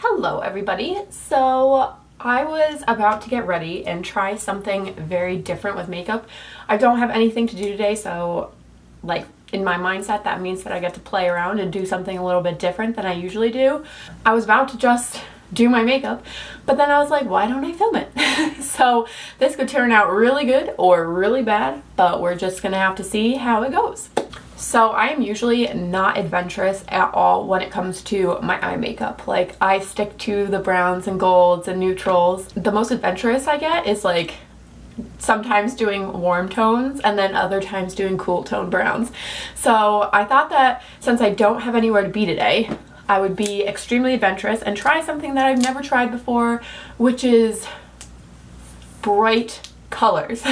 Hello everybody. So I was about to get ready and try something very different with makeup. I don't have anything to do today, so like in my mindset that means that I get to play around and do something a little bit different than I usually do. I was about to just do my makeup, but then I was like, why don't I film it? So this could turn out really good or really bad, but we're just gonna have to see how it goes. So I am usually not adventurous at all when it comes to my eye makeup. Like, I stick to the browns and golds and neutrals. The most adventurous I get is like sometimes doing warm tones and then other times doing cool tone browns. So I thought that since I don't have anywhere to be today, I would be extremely adventurous and try something that I've never tried before, which is bright colors.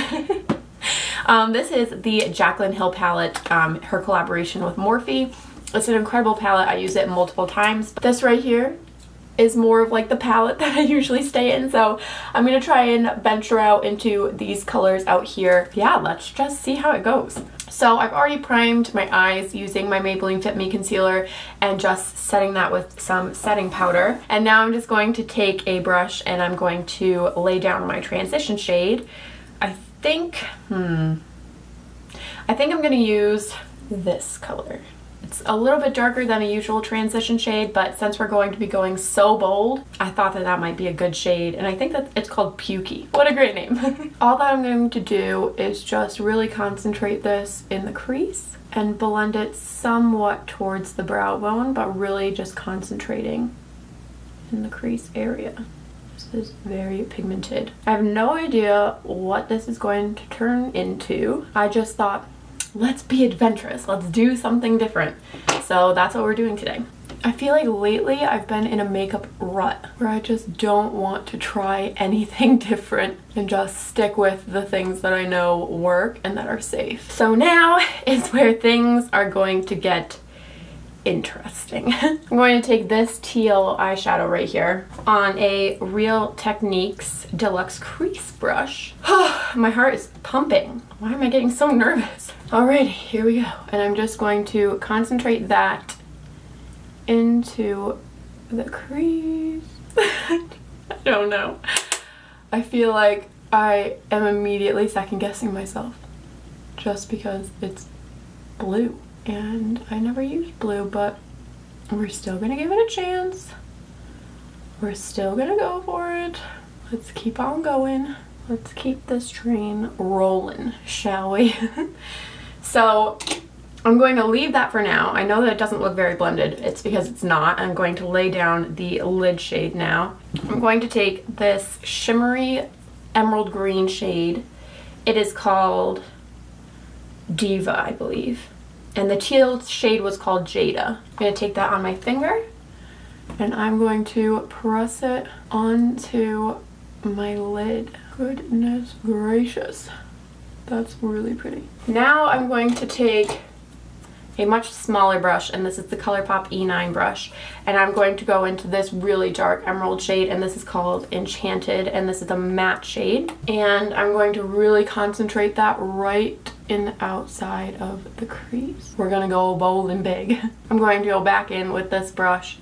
This is the Jaclyn Hill palette, her collaboration with Morphe. It's an incredible palette. I use it multiple times. This right here is more of like the palette that I usually stay in, so I'm gonna try and venture out into these colors out here. Yeah, let's just see how it goes. So I've already primed my eyes using my Maybelline Fit Me concealer and just setting that with some setting powder. And now I'm just going to take a brush and I'm going to lay down my transition shade. I think I'm gonna use this color. It's a little bit darker than a usual transition shade, but since we're going to be going so bold, I thought that that might be a good shade, and I think that it's called Pukey. What a great name. All that I'm going to do is just really concentrate this in the crease and blend it somewhat towards the brow bone, but really just concentrating in the crease area. This is very pigmented. I have no idea what this is going to turn into. I just thought, let's be adventurous. Let's do something different. So that's what we're doing today. I feel like lately I've been in a makeup rut where I just don't want to try anything different and just stick with the things that I know work and that are safe. So now is where things are going to get interesting. I'm going to take this teal eyeshadow right here on a Real Techniques Deluxe Crease brush. My heart is pumping. Why am I getting so nervous? Alrighty, here we go. And I'm just going to concentrate that into the crease. I don't know. I feel like I am immediately second guessing myself just because it's blue. And I never used blue, but we're still gonna give it a chance. We're still gonna go for it. Let's keep on going. Let's keep this train rolling, shall we? So I'm going to leave that for now. I know that it doesn't look very blended. It's because it's not. I'm going to lay down the lid shade now. I'm going to take this shimmery emerald green shade. It is called Diva, I believe. And the teal shade was called Jada. I'm going to take that on my finger and I'm going to press it onto my lid. Goodness gracious. That's really pretty. Now I'm going to take a much smaller brush, and this is the ColourPop E9 brush, and I'm going to go into this really dark emerald shade, and this is called Enchanted, and this is a matte shade. And I'm going to really concentrate that right in the outside of the crease. We're gonna go bold and big. I'm going to go back in with this brush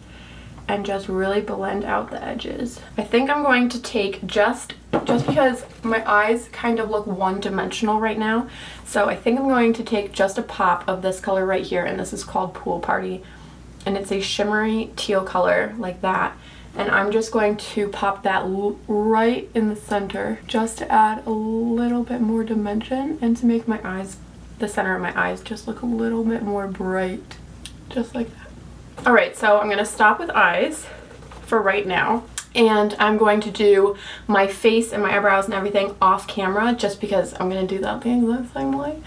and just really blend out the edges. I think I'm going to take just because my eyes kind of look one-dimensional right now, so I think I'm going to take just a pop of this color right here, and this is called Pool Party, and it's a shimmery teal color like that. And I'm just going to pop that right in the center just to add a little bit more dimension and to make my eyes, the center of my eyes, just look a little bit more bright, just like that. All right, so I'm gonna stop with eyes for right now, and I'm going to do my face and my eyebrows and everything off camera just because I'm gonna do that the exact same way.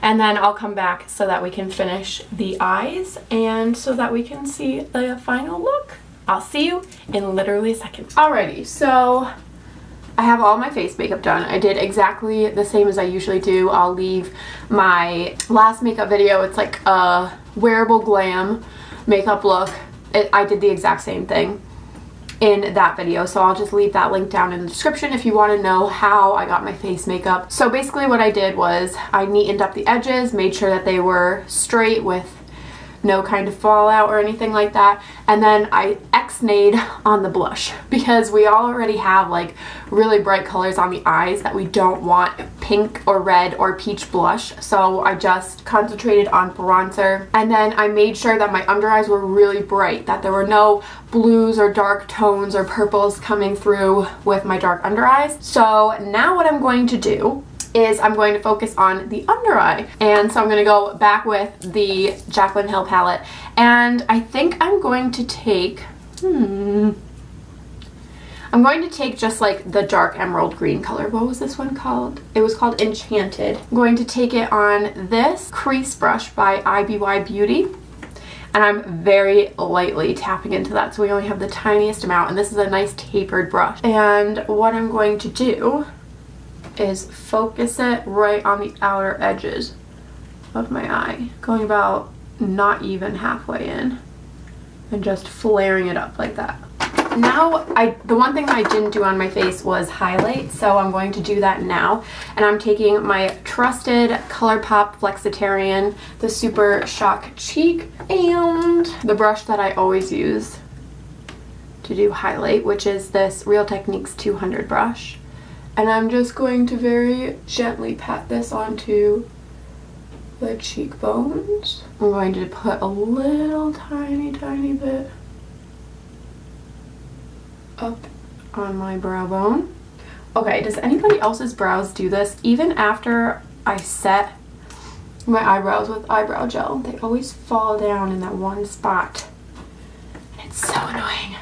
And then I'll come back so that we can finish the eyes and so that we can see the final look. I'll see you in literally a second. Alrighty, so I have all my face makeup done. I did exactly the same as I usually do. I'll leave my last makeup video. It's like a wearable glam makeup look. I did the exact same thing in that video, so I'll just leave that link down in the description if you want to know how I got my face makeup. So basically what I did was I neatened up the edges, made sure that they were straight with no kind of fallout or anything like that. And then I X-nayed on the blush because we already have like really bright colors on the eyes that we don't want pink or red or peach blush. So I just concentrated on bronzer, and then I made sure that my under eyes were really bright, that there were no blues or dark tones or purples coming through with my dark under eyes. So now what I'm going to do is I'm going to focus on the under eye. And so I'm going to go back with the Jaclyn Hill palette, and I think I'm going to take, I'm going to take just like the dark emerald green color. What was this one called? It was called Enchanted. I'm going to take it on this crease brush by IBY Beauty. And I'm very lightly tapping into that, so we only have the tiniest amount, and this is a nice tapered brush. And what I'm going to do is focus it right on the outer edges of my eye, going about not even halfway in, and just flaring it up like that. Now, the one thing that I didn't do on my face was highlight, so I'm going to do that now. And I'm taking my trusted ColourPop Flexitarian, the Super Shock Cheek, and the brush that I always use to do highlight, which is this Real Techniques 200 brush. And I'm just going to very gently pat this onto the cheekbones. I'm going to put a little tiny bit up on my brow bone. Okay, does anybody else's brows do this? Even after I set my eyebrows with eyebrow gel, they always fall down in that one spot. And it's so annoying.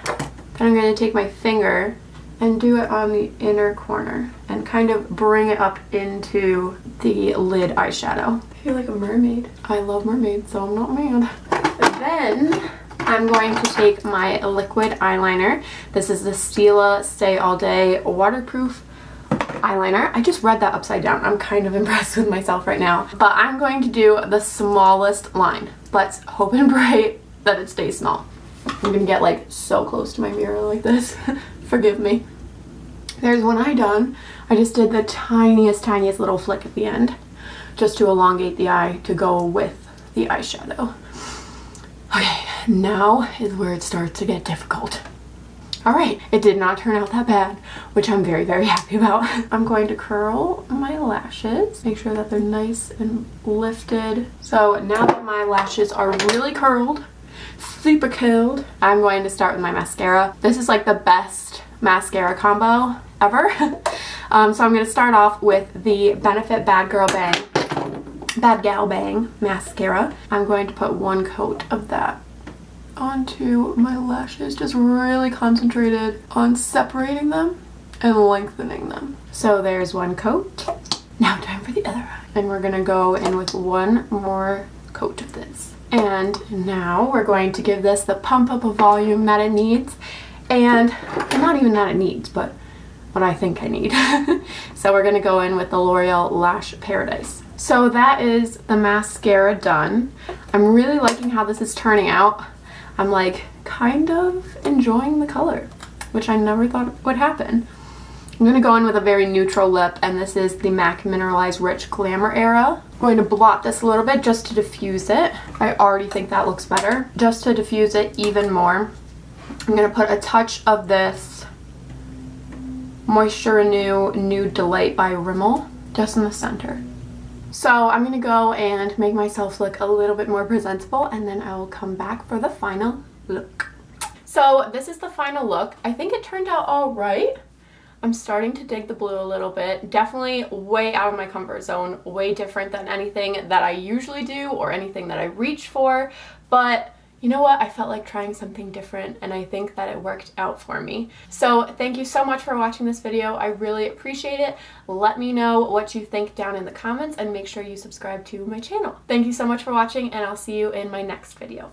Then I'm going to take my finger and do it on the inner corner and kind of bring it up into the lid eyeshadow. I feel like a mermaid. I love mermaids, so I'm not mad. Then I'm going to take my liquid eyeliner. This is the Stila Stay All Day waterproof eyeliner. I just read that upside down. I'm kind of impressed with myself right now. But I'm going to do the smallest line. Let's hope and pray that it stays small. I'm gonna get like so close to my mirror like this. Forgive me. There's one eye done. I just did the tiniest little flick at the end just to elongate the eye to go with the eyeshadow. Okay, now is where it starts to get difficult. All right, it did not turn out that bad, which I'm very happy about. I'm going to curl my lashes, make sure that they're nice and lifted. So now that my lashes are really curled, super curled, I'm going to start with my mascara. This is like the best mascara combo ever. So I'm going to start off with the Benefit Bad Gal Bang mascara. I'm going to put one coat of that onto my lashes, just really concentrated on separating them and lengthening them. So there's one coat. Now time for the other eye. And we're going to go in with one more coat of this. And now we're going to give this the pump up of volume that it needs. And not even that it needs, but what I think I need. So we're going to go in with the L'Oreal Lash Paradise. So that is the mascara done. I'm really liking how this is turning out. I'm like kind of enjoying the color, which I never thought would happen. I'm going to go in with a very neutral lip, and this is the MAC Mineralized Rich Glamour Era. I'm going to blot this a little bit just to diffuse it. I already think that looks better. Just to diffuse it even more, I'm going to put a touch of this Moisture Renew Nude Delight by Rimmel just in the center. So I'm going to go and make myself look a little bit more presentable, and then I will come back for the final look. So this is the final look. I think it turned out all right. I'm starting to dig the blue a little bit. Definitely way out of my comfort zone, way different than anything that I usually do or anything that I reach for. But you know what? I felt like trying something different, and I think that it worked out for me. So thank you so much for watching this video. I really appreciate it. Let me know what you think down in the comments, and make sure you subscribe to my channel. Thank you so much for watching, and I'll see you in my next video.